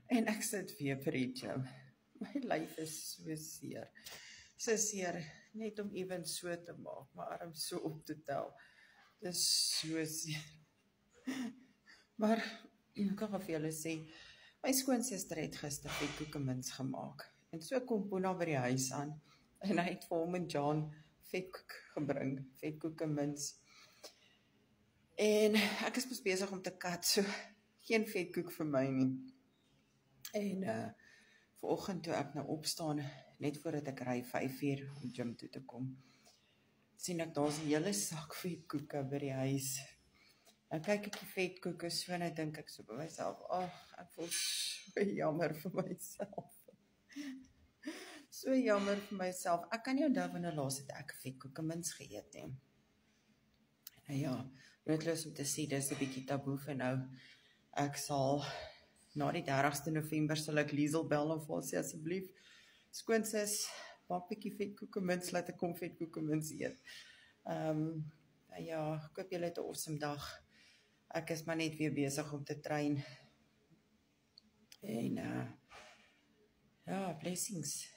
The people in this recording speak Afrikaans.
En ek sit weer by die gym. My lyf is so seer. So seer, net om even so te maak, my arm so op te tel. Dis so seer. Maar, ek kan vir julle sê, my skoonsister het gister vetkoekemins gemaak. En so kom Puna by die huis aan, en hy het vir hom en John vetkoek gebring, vetkoekemins. En ek is besig om te kat, so geen vetkoek vir my nie. En vanoggend toe ek nou opstaan, net voordat ek ry 5 uur om gym toe te kom, sien ek daar's 'n hele sak vetkoeke by die huis. Dan kyk ek die vetkoeke so en dan dink ek so by myself, ek voel so jammer vir myself. So jammer vir myself. Ek kan nie onthou wanneer laas het ek vetkoekemins geëet nie. Nou ja, noodloos om te sê, dis 'n bietjie taboe vir nou. Ek sal na die 30ste November sal ek Liesel bel en vir haar sê asseblief, skoonsis, maak bietjie vetkoekemins, laat ek kom vetkoekemins eet. Ja, ek hoop julle het 'n awesome dag. Ek is maar net weer besig om te train. En ja, blessings.